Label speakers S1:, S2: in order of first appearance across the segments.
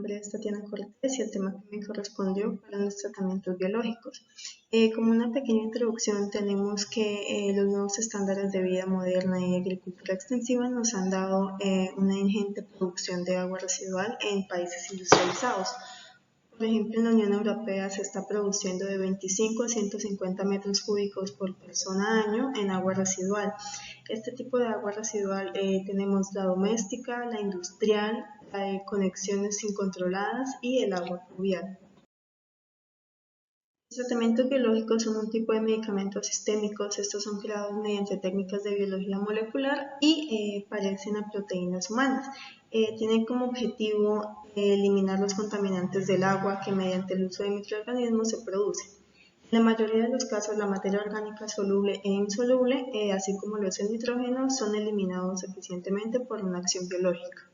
S1: nombre es Tatiana Cortés y el tema que me correspondió fueron los tratamientos biológicos. Como una pequeña introducción, tenemos que los nuevos estándares de vida moderna y agricultura extensiva nos han dado una ingente producción de agua residual en países industrializados. Por ejemplo, en la Unión Europea se está produciendo de 25 a 150 metros cúbicos por persona año en agua residual. Este tipo de agua residual tenemos la doméstica, la industrial, la de conexiones incontroladas y el agua pluvial. Los tratamientos biológicos son un tipo de medicamentos sistémicos. Estos son creados mediante técnicas de biología molecular y parecen a proteínas humanas. Tienen como objetivo eliminar los contaminantes del agua que mediante el uso de microorganismos se producen. En la mayoría de los casos, la materia orgánica soluble e insoluble, así como lo es el nitrógeno, son eliminados eficientemente por una acción biológica.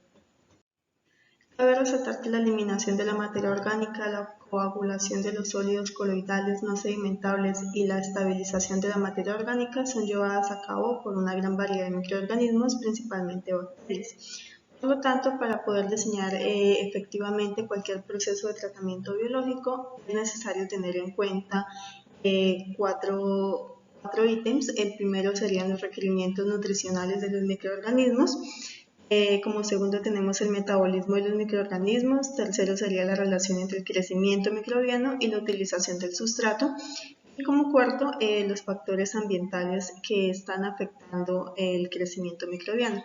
S1: Cabe resaltar que la eliminación de la materia orgánica, la coagulación de los sólidos coloidales no sedimentables y la estabilización de la materia orgánica son llevadas a cabo por una gran variedad de microorganismos, principalmente bacterias. Por lo tanto, para poder diseñar efectivamente cualquier proceso de tratamiento biológico, es necesario tener en cuenta cuatro ítems. El primero serían los requerimientos nutricionales de los microorganismos. Como segundo tenemos el metabolismo de los microorganismos. Tercero sería la relación entre el crecimiento microbiano y la utilización del sustrato. Y como cuarto, los factores ambientales que están afectando el crecimiento microbiano.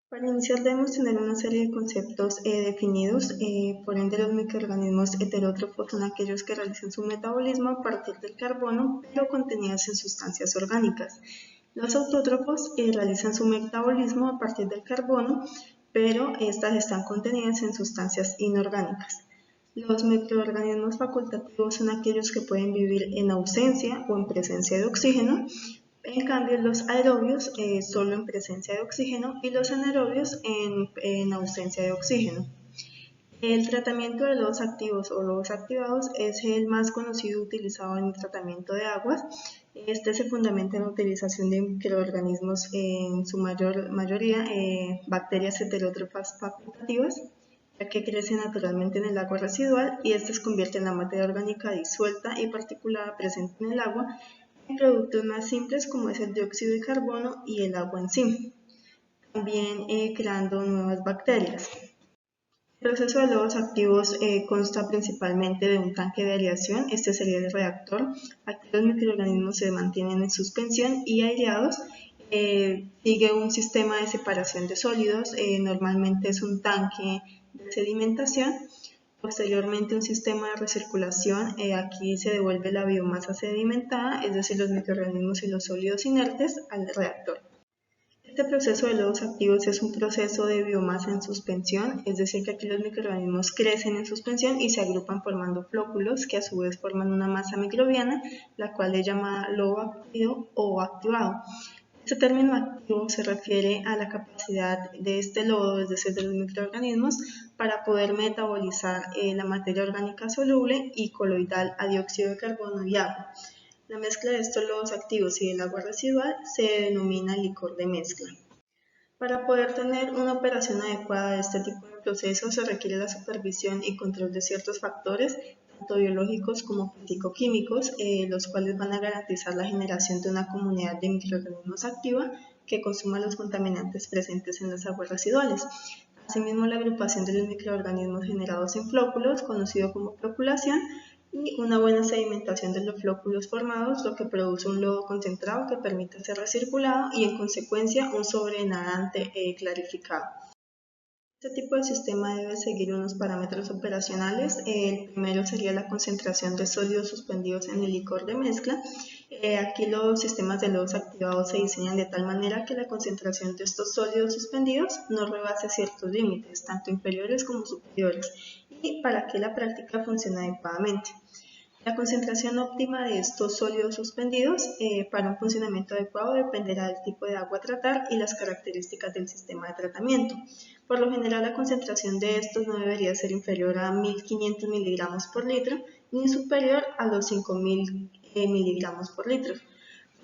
S1: Para iniciar debemos tener una serie de conceptos definidos. Por ende, los microorganismos heterótrofos son aquellos que realizan su metabolismo a partir del carbono, pero contenidas en sustancias orgánicas. Los autótrofos realizan su metabolismo a partir del carbono, pero estas están contenidas en sustancias inorgánicas. Los microorganismos facultativos son aquellos que pueden vivir en ausencia o en presencia de oxígeno. En cambio, los aerobios solo en presencia de oxígeno y los anaerobios en ausencia de oxígeno. El tratamiento de lodos activos o lodos activados es el más conocido utilizado en el tratamiento de aguas. Este se fundamenta en la utilización de microorganismos, en su mayoría bacterias heterótrofas facultativas, ya que crecen naturalmente en el agua residual y estas convierten la materia orgánica disuelta y particulada presente en el agua en productos más simples como es el dióxido de carbono y el agua en sí, también creando nuevas bacterias. El proceso de lodos activos consta principalmente de un tanque de aireación. Este sería el reactor. Aquí los microorganismos se mantienen en suspensión y aireados. Sigue un sistema de separación de sólidos, normalmente es un tanque de sedimentación. Posteriormente un sistema de recirculación, aquí se devuelve la biomasa sedimentada, es decir, los microorganismos y los sólidos inertes al reactor. Este proceso de lodos activos es un proceso de biomasa en suspensión, es decir, que aquí los microorganismos crecen en suspensión y se agrupan formando flóculos que a su vez forman una masa microbiana, la cual es llamada lodo activo o activado. Este término activo se refiere a la capacidad de este lodo, es decir, de los microorganismos, para poder metabolizar la materia orgánica soluble y coloidal a dióxido de carbono y agua. La mezcla de estos lodos activos y del agua residual se denomina licor de mezcla. Para poder tener una operación adecuada de este tipo de procesos se requiere la supervisión y control de ciertos factores, tanto biológicos como físico-químicos, los cuales van a garantizar la generación de una comunidad de microorganismos activa que consuma los contaminantes presentes en las aguas residuales. Asimismo, la agrupación de los microorganismos generados en flóculos, conocido como floculación, y una buena sedimentación de los flóculos formados, lo que produce un lodo concentrado que permite ser recirculado y en consecuencia un sobrenadante clarificado. Este tipo de sistema debe seguir unos parámetros operacionales. El primero sería la concentración de sólidos suspendidos en el licor de mezcla. Aquí los sistemas de lodos activados se diseñan de tal manera que la concentración de estos sólidos suspendidos no rebase ciertos límites, tanto inferiores como superiores, y para que la práctica funcione adecuadamente. La concentración óptima de estos sólidos suspendidos para un funcionamiento adecuado dependerá del tipo de agua a tratar y las características del sistema de tratamiento. Por lo general, la concentración de estos no debería ser inferior a 1500 miligramos por litro ni superior a los 5000 miligramos por litro,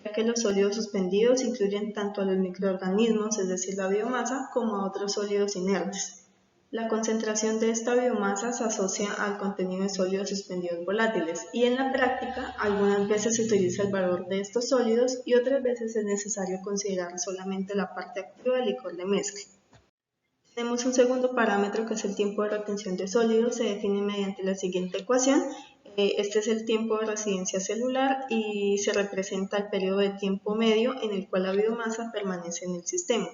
S1: ya que los sólidos suspendidos incluyen tanto a los microorganismos, es decir, la biomasa, como a otros sólidos inertes. La concentración de esta biomasa se asocia al contenido de sólidos suspendidos volátiles y en la práctica algunas veces se utiliza el valor de estos sólidos y otras veces es necesario considerar solamente la parte activa del licor de mezcla. Tenemos un segundo parámetro que es el tiempo de retención de sólidos, se define mediante la siguiente ecuación. Este es el tiempo de residencia celular y se representa el periodo de tiempo medio en el cual la biomasa permanece en el sistema.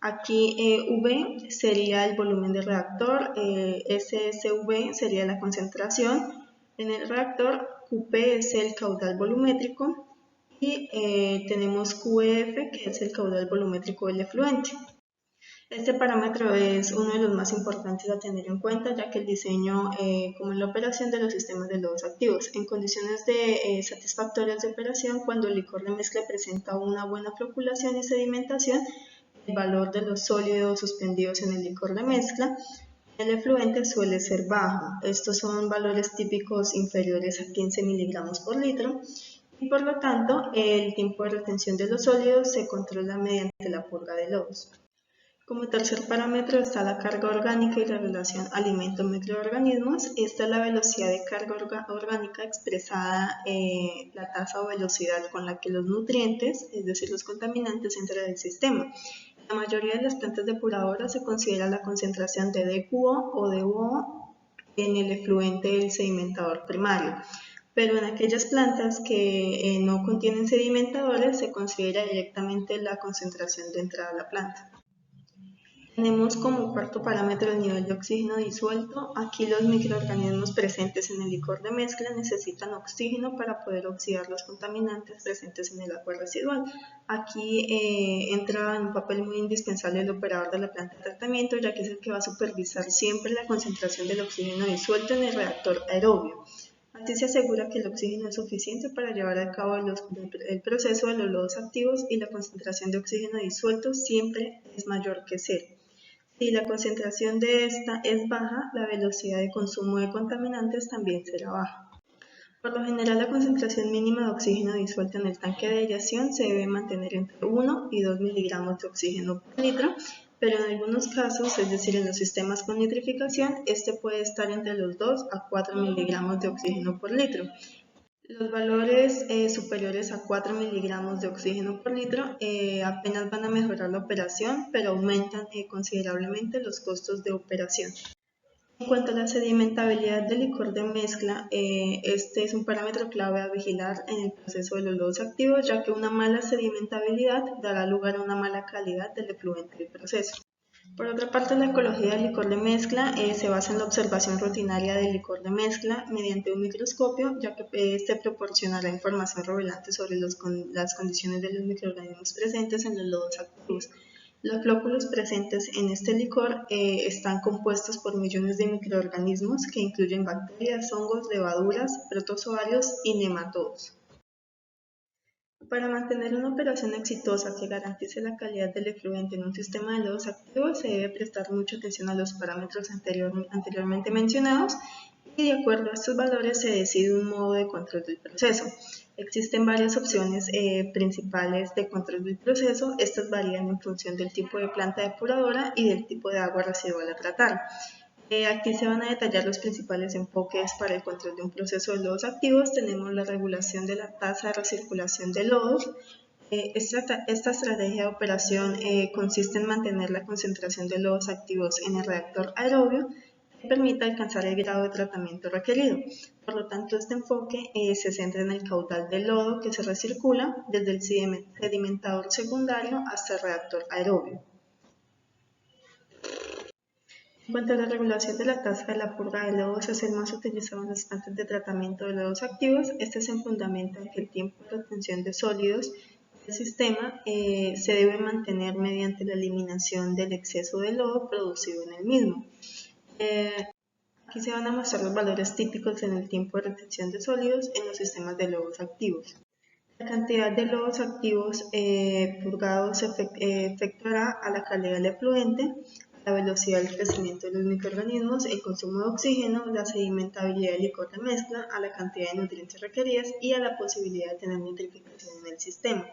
S1: Aquí V sería el volumen del reactor, SSV sería la concentración en el reactor, QP es el caudal volumétrico y tenemos QF que es el caudal volumétrico del efluente. Este parámetro es uno de los más importantes a tener en cuenta, ya que el diseño, como en la operación de los sistemas de lodos activos, en condiciones satisfactorias de operación, cuando el licor de mezcla presenta una buena floculación y sedimentación, el valor de los sólidos suspendidos en el licor de mezcla, el efluente suele ser bajo. Estos son valores típicos inferiores a 15 miligramos por litro y por lo tanto el tiempo de retención de los sólidos se controla mediante la purga de lodos. Como tercer parámetro está la carga orgánica y la relación alimento-microorganismos. Esta es la velocidad de carga orgánica expresada, la tasa o velocidad con la que los nutrientes, es decir, los contaminantes, entran al sistema. En la mayoría de las plantas depuradoras se considera la concentración de DQO o DUO en el efluente del sedimentador primario, pero en aquellas plantas que no contienen sedimentadores se considera directamente la concentración de entrada a la planta. Tenemos como cuarto parámetro el nivel de oxígeno disuelto. Aquí los microorganismos presentes en el licor de mezcla necesitan oxígeno para poder oxidar los contaminantes presentes en el agua residual. Aquí entra en un papel muy indispensable el operador de la planta de tratamiento, ya que es el que va a supervisar siempre la concentración del oxígeno disuelto en el reactor aerobio. Así se asegura que el oxígeno es suficiente para llevar a cabo el proceso de los lodos activos y la concentración de oxígeno disuelto siempre es mayor que 0. Si la concentración de esta es baja, la velocidad de consumo de contaminantes también será baja. Por lo general, la concentración mínima de oxígeno disuelto en el tanque de aireación se debe mantener entre 1 y 2 miligramos de oxígeno por litro, pero en algunos casos, es decir, en los sistemas con nitrificación, este puede estar entre los 2 a 4 miligramos de oxígeno por litro. Los valores superiores a 4 miligramos de oxígeno por litro apenas van a mejorar la operación, pero aumentan considerablemente los costos de operación. En cuanto a la sedimentabilidad del licor de mezcla, este es un parámetro clave a vigilar en el proceso de los lodos activos, ya que una mala sedimentabilidad dará lugar a una mala calidad del efluente del proceso. Por otra parte, la ecología del licor de mezcla se basa en la observación rutinaria del licor de mezcla mediante un microscopio, ya que este proporcionará información revelante sobre las condiciones de los microorganismos presentes en los lodos activos. Los flóculos presentes en este licor están compuestos por millones de microorganismos que incluyen bacterias, hongos, levaduras, protozoarios y nematodos. Para mantener una operación exitosa que garantice la calidad del efluente en un sistema de lodos activos, se debe prestar mucha atención a los parámetros anteriormente mencionados y de acuerdo a estos valores se decide un modo de control del proceso. Existen varias opciones principales de control del proceso. Estas varían en función del tipo de planta depuradora y del tipo de agua residual a tratar. Aquí se van a detallar los principales enfoques para el control de un proceso de lodos activos. Tenemos la regulación de la tasa de recirculación de lodos. Esta estrategia de operación consiste en mantener la concentración de lodos activos en el reactor aerobio que permita alcanzar el grado de tratamiento requerido. Por lo tanto, este enfoque se centra en el caudal de lodo que se recircula desde el sedimentador secundario hasta el reactor aerobio. En cuanto a la regulación de la tasa de la purga de lodos, es el más utilizado en las plantas de tratamiento de lodos activos. Este se fundamenta en que el tiempo de retención de sólidos del sistema se debe mantener mediante la eliminación del exceso de lodo producido en el mismo. Aquí se van a mostrar los valores típicos en el tiempo de retención de sólidos en los sistemas de lodos activos. La cantidad de lodos activos purgados efectuará a la calidad del efluente, la velocidad del crecimiento de los microorganismos, el consumo de oxígeno, la sedimentabilidad del licor de mezcla, a la cantidad de nutrientes requeridas y a la posibilidad de tener nitrificación en el sistema.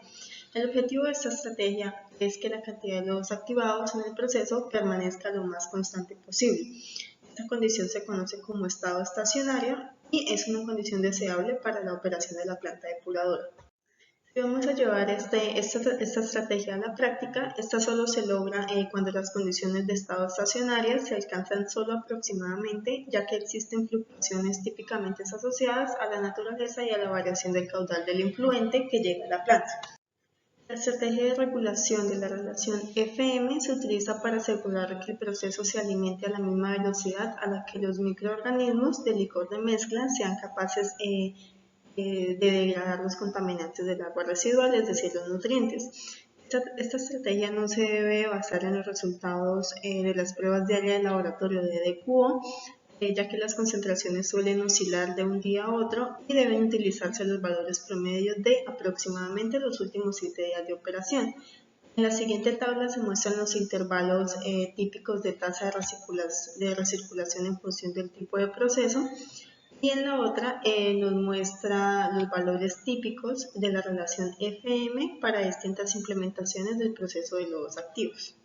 S1: El objetivo de esta estrategia es que la cantidad de lodos activados en el proceso permanezca lo más constante posible. Esta condición se conoce como estado estacionario y es una condición deseable para la operación de la planta depuradora. Si vamos a llevar esta estrategia a la práctica, esta solo se logra cuando las condiciones de estado estacionarias se alcanzan solo aproximadamente, ya que existen fluctuaciones típicamente asociadas a la naturaleza y a la variación del caudal del influente que llega a la planta. La estrategia de regulación de la relación FM se utiliza para asegurar que el proceso se alimente a la misma velocidad a la que los microorganismos del licor de mezcla sean capaces de degradar los contaminantes del agua residual, es decir, los nutrientes. Esta estrategia no se debe basar en los resultados de las pruebas diarias de laboratorio de DQO, ya que las concentraciones suelen oscilar de un día a otro y deben utilizarse los valores promedios de aproximadamente los últimos 7 días de operación. En la siguiente tabla se muestran los intervalos típicos de tasa de recirculación en función del tipo de proceso, y en la otra nos muestra los valores típicos de la relación FM para distintas implementaciones del proceso de lodos activos.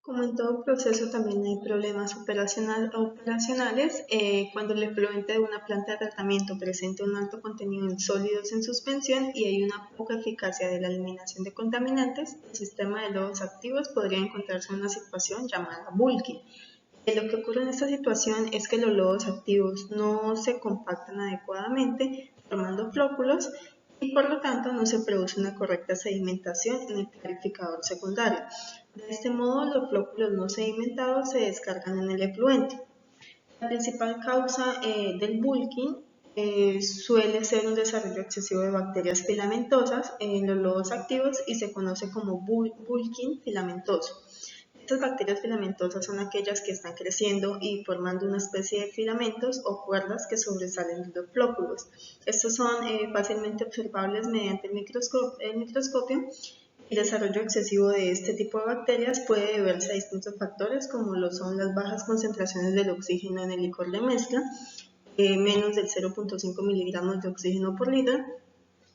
S1: Como en todo proceso, también hay problemas operacionales. Cuando el efluente de una planta de tratamiento presenta un alto contenido en sólidos en suspensión y hay una poca eficacia de la eliminación de contaminantes, el sistema de lodos activos podría encontrarse en una situación llamada bulking. Lo que ocurre en esta situación es que los lodos activos no se compactan adecuadamente, formando flóculos, y por lo tanto no se produce una correcta sedimentación en el clarificador secundario. De este modo, los flóculos no sedimentados se descargan en el efluente. La principal causa del bulking suele ser un desarrollo excesivo de bacterias filamentosas en los lodos activos y se conoce como bulking filamentoso. Estas bacterias filamentosas son aquellas que están creciendo y formando una especie de filamentos o cuerdas que sobresalen de los flóculos. Estos son fácilmente observables mediante el microscopio. El desarrollo excesivo de este tipo de bacterias puede deberse a distintos factores, como lo son las bajas concentraciones del oxígeno en el licor de mezcla, menos del 0.5 miligramos de oxígeno por litro,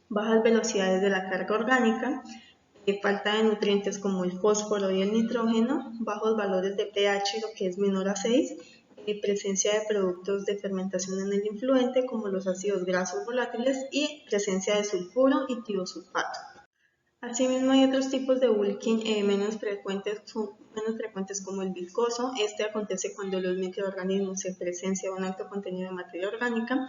S1: bajas velocidades de la carga orgánica, falta de nutrientes como el fósforo y el nitrógeno, bajos valores de pH, lo que es menor a 6, presencia de productos de fermentación en el influente como los ácidos grasos volátiles y presencia de sulfuro y tiosulfato. Asimismo, hay otros tipos de bulking menos frecuentes como el viscoso. Este acontece cuando los microorganismos en presencia de un alto contenido de materia orgánica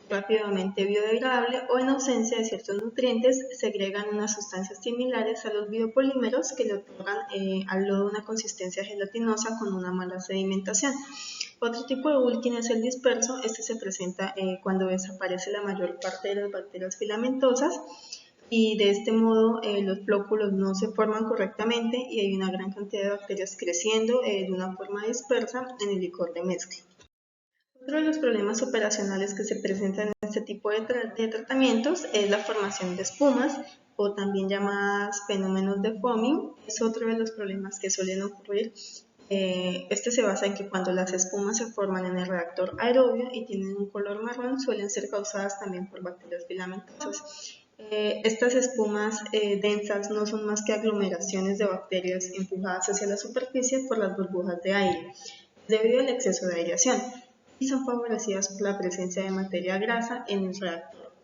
S1: rápidamente biodegradable o en ausencia de ciertos nutrientes segregan unas sustancias similares a los biopolímeros que le otorgan al lodo una consistencia gelatinosa con una mala sedimentación. Otro tipo de bulking es el disperso. Este se presenta cuando desaparece la mayor parte de las bacterias filamentosas y de este modo los flóculos no se forman correctamente y hay una gran cantidad de bacterias creciendo de una forma dispersa en el licor de mezcla. Otro de los problemas operacionales que se presentan en este tipo de tratamientos es la formación de espumas o también llamadas fenómenos de foaming. Es otro de los problemas que suelen ocurrir. Este se basa en que cuando las espumas se forman en el reactor aerobio y tienen un color marrón, suelen ser causadas también por bacterias filamentosas. Estas espumas densas no son más que aglomeraciones de bacterias empujadas hacia la superficie por las burbujas de aire, debido al exceso de aireación, y son favorecidas por la presencia de materia grasa en el reactor.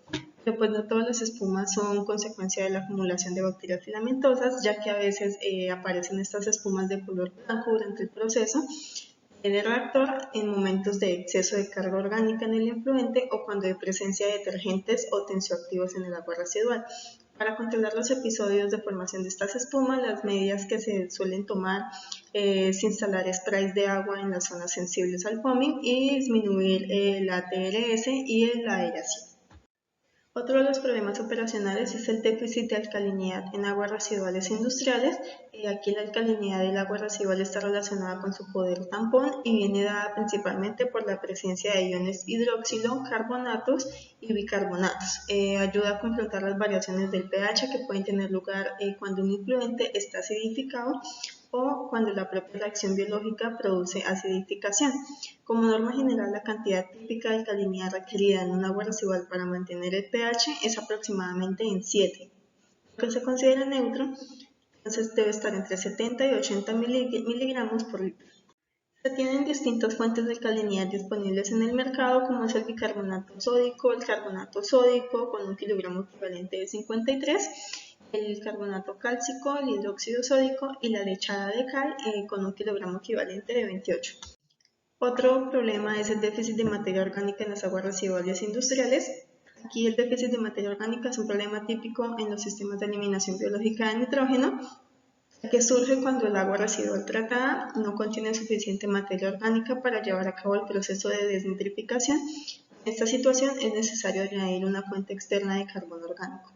S1: Pero pues no todas las espumas son consecuencia de la acumulación de bacterias filamentosas, ya que a veces aparecen estas espumas de color blanco durante el proceso del reactor en momentos de exceso de carga orgánica en el influente o cuando hay presencia de detergentes o tensioactivos en el agua residual. Para controlar los episodios de formación de estas espumas, las medidas que se suelen tomar es instalar sprays de agua en las zonas sensibles al foaming y disminuir la TRS y la aireación. Otro de los problemas operacionales es el déficit de alcalinidad en aguas residuales industriales. Aquí la alcalinidad del agua residual está relacionada con su poder tampón y viene dada principalmente por la presencia de iones hidroxilo, carbonatos y bicarbonatos. Ayuda a confrontar las variaciones del pH que pueden tener lugar cuando un influente está acidificado o cuando la propia reacción biológica produce acidificación. Como norma general, la cantidad típica de alcalinidad requerida en un agua residual para mantener el pH es aproximadamente en 7. que se considera neutro, entonces debe estar entre 70 y 80 miligramos por litro. Se tienen distintas fuentes de alcalinidad disponibles en el mercado, como es el bicarbonato sódico, el carbonato sódico con un kilogramo equivalente de 53, el carbonato cálcico, el hidróxido sódico y la lechada de cal con un kilogramo equivalente de 28. Otro problema es el déficit de materia orgánica en las aguas residuales industriales. Aquí el déficit de materia orgánica es un problema típico en los sistemas de eliminación biológica de nitrógeno, que surge cuando el agua residual tratada no contiene suficiente materia orgánica para llevar a cabo el proceso de desnitrificación. En esta situación es necesario añadir una fuente externa de carbono orgánico.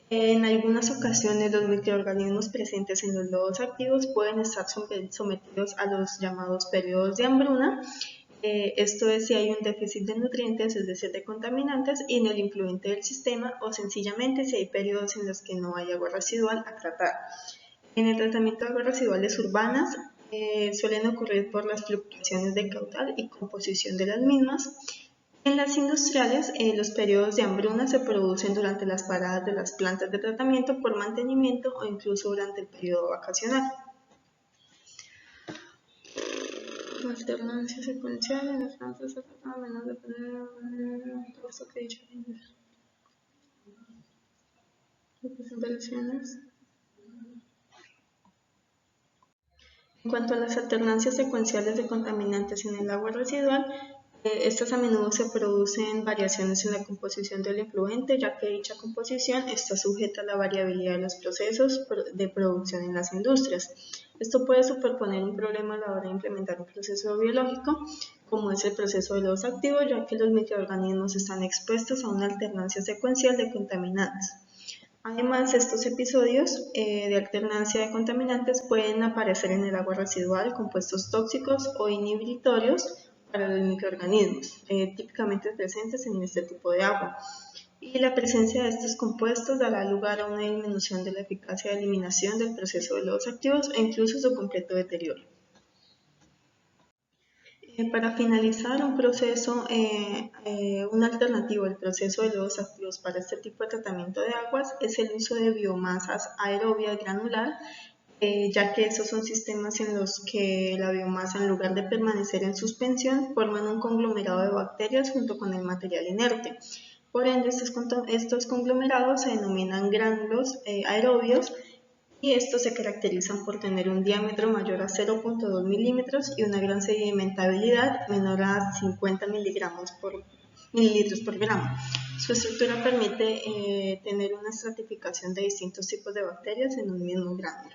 S1: En algunas ocasiones los microorganismos presentes en los lodos activos pueden estar sometidos a los llamados periodos de hambruna. Esto es si hay un déficit de nutrientes, es decir, de contaminantes, y en el influente del sistema, o sencillamente si hay periodos en los que no hay agua residual a tratar. En el tratamiento de aguas residuales urbanas suelen ocurrir por las fluctuaciones de caudal y composición de las mismas. En las industriales, los periodos de hambruna se producen durante las paradas de las plantas de tratamiento por mantenimiento o incluso durante el periodo vacacional. Alternancia secuencial en las plantas de tratamiento menos de todo esto que he dicho. Representaciones. En cuanto a las alternancias secuenciales de contaminantes en el agua residual, estas a menudo se producen variaciones en la composición del efluente, ya que dicha composición está sujeta a la variabilidad de los procesos de producción en las industrias. Esto puede superponer un problema a la hora de implementar un proceso biológico, como es el proceso de lodos activos, ya que los microorganismos están expuestos a una alternancia secuencial de contaminantes. Además, estos episodios de alternancia de contaminantes pueden aparecer en el agua residual, compuestos tóxicos o inhibitorios para los microorganismos, típicamente presentes en este tipo de agua. Y la presencia de estos compuestos dará lugar a una disminución de la eficacia de eliminación del proceso de lodos activos e incluso su completo deterioro. Para finalizar, una alternativa al proceso de lodos activos para este tipo de tratamiento de aguas es el uso de biomasas aerobias granular, ya que esos son sistemas en los que la biomasa, en lugar de permanecer en suspensión, forman un conglomerado de bacterias junto con el material inerte. Por ende, estos conglomerados se denominan gránulos aerobios, y estos se caracterizan por tener un diámetro mayor a 0.2 milímetros y una gran sedimentabilidad menor a 50 mililitros por gramo. Su estructura permite tener una estratificación de distintos tipos de bacterias en un mismo gránulo.